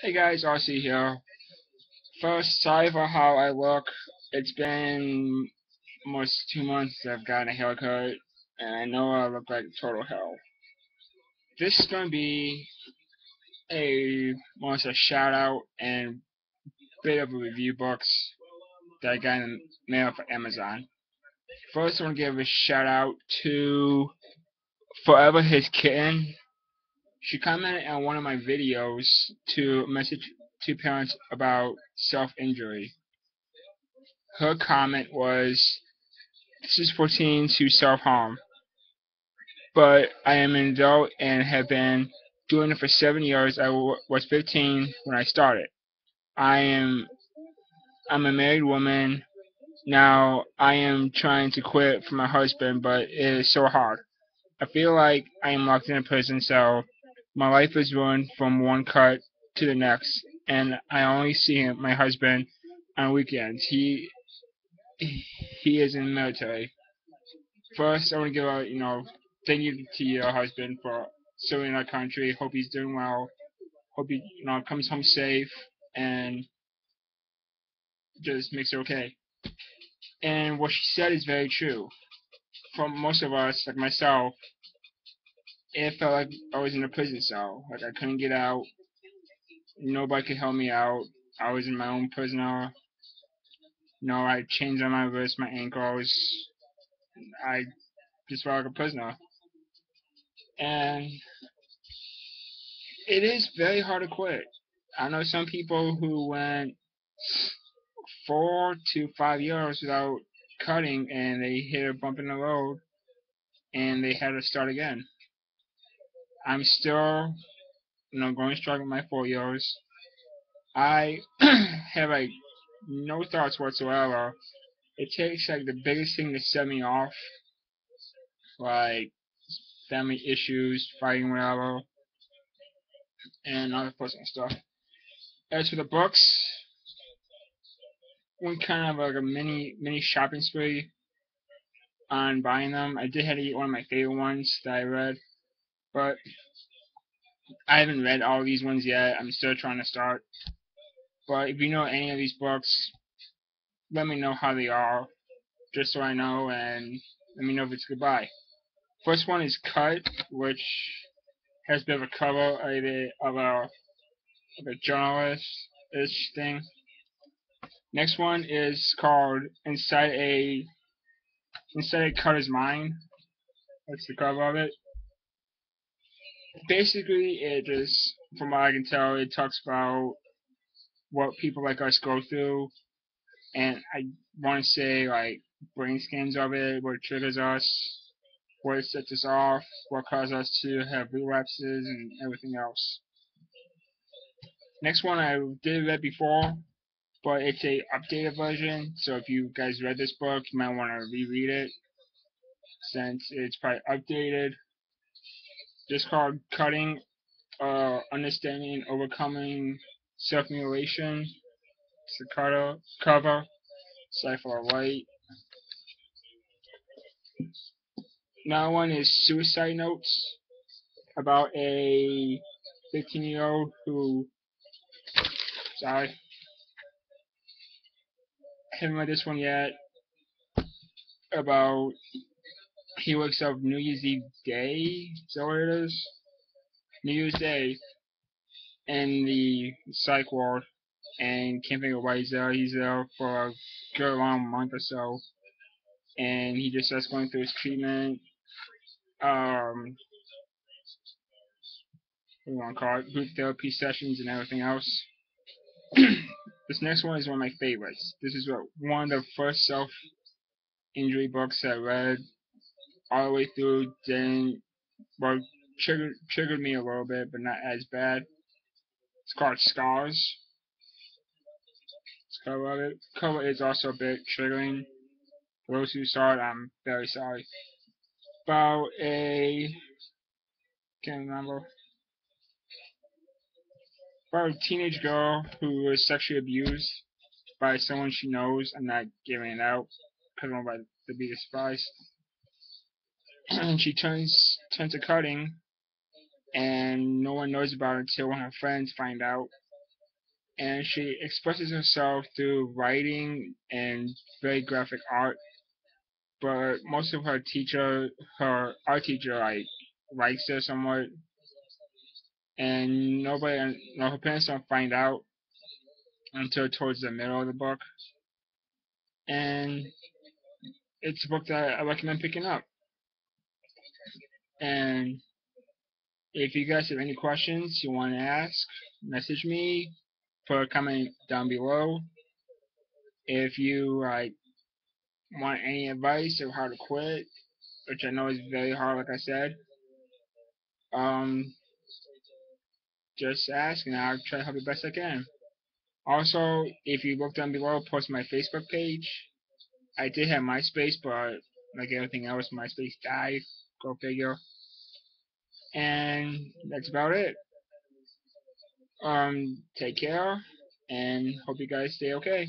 Hey guys, RC here. First, sorry for how I look. It's been almost 2 months since I've gotten a haircut, and I know I look like total hell. This is gonna be almost a shout out and bit of a review books that I got in the mail for Amazon. First, I want to give a shout out to Forever His Kitten. She commented on one of my videos to message to parents about self-injury. Her comment was, "This is for teens who self-harm, but I am an adult and have been doing it for 7 years. I was 15 when I started. I am I'm a married woman now. I am trying to quit for my husband, but it is so hard. I feel like I am locked in a prison cell. My life is ruined from one cut to the next, and I only see my husband on weekends. He is in the military. First, I want to give a thank you to your husband for serving our country. Hope he's doing well. Hope he comes home safe and just makes it okay." And what she said is very true. For most of us, like myself, it felt like I was in a prison cell. Like I couldn't get out. Nobody could help me out. I was in my own prisoner. I had chains on my wrists, my ankles. I just felt like a prisoner. And it is very hard to quit. I know some people who went 4 to 5 years without cutting, and they hit a bump in the road, and they had to start again. I'm still, going strong in my 4 years. I have like no thoughts whatsoever. It takes like the biggest thing to set me off, like family issues, fighting, whatever, and other personal stuff. As for the books, went kind of like a mini shopping spree on buying them. I did have to get one of my favorite ones that I read, but I haven't read all these ones yet. I'm still trying to start. But if you know any of these books, let me know how they are, just so I know, and let me know if it's goodbye. First one is Cut, which has a bit of a cover of a journalist-ish thing. Next one is called Inside a Cutter's Mind. That's the cover of it. Basically, it just, from what I can tell, it talks about what people like us go through, and I want to say like brain scans of it, what triggers us, what sets us off, what causes us to have relapses, and everything else. Next one I did read before, but it's a updated version. So if you guys read this book, you might want to reread it since it's probably updated. Just called Cutting, Understanding and Overcoming Self-Mutilation. It's the cover. Cypher White. Another one is Suicide Notes, about a 15-year-old who, sorry, I haven't read this one yet, about he wakes up New Year's Eve day, is that what it is? New Year's Day in the psych ward and can't think of why he's there. He's there for a good long month or so, and he just starts going through his treatment, um, what do you want to call it, group therapy sessions and everything else. This next one is one of my favorites. This is one of the first self-injury books I read all the way through. Then, well, triggered me a little bit, but not as bad. It's called Scars. It's cover of it. Cover is also a bit triggering. For those who saw it, I'm very sorry. About a can't remember. About a teenage girl who was sexually abused by someone she knows. I'm not giving it out because I'm about to be surprised. And she turns to cutting, and no one knows about it until when her friends find out. and she expresses herself through writing and very graphic art. But most of her art teacher, like likes her somewhat, and her parents don't find out until towards the middle of the book. And it's a book that I recommend picking up. And if you guys have any questions you want to ask, message me, put a comment down below. If you want any advice of how to quit, which I know is very hard, like I said, um, just ask and I'll try to help you best I can. Also, if you look down below, post my Facebook page. I did have MySpace, but like everything else, MySpace died. Go figure. And that's about it. Take care, and hope you guys stay okay.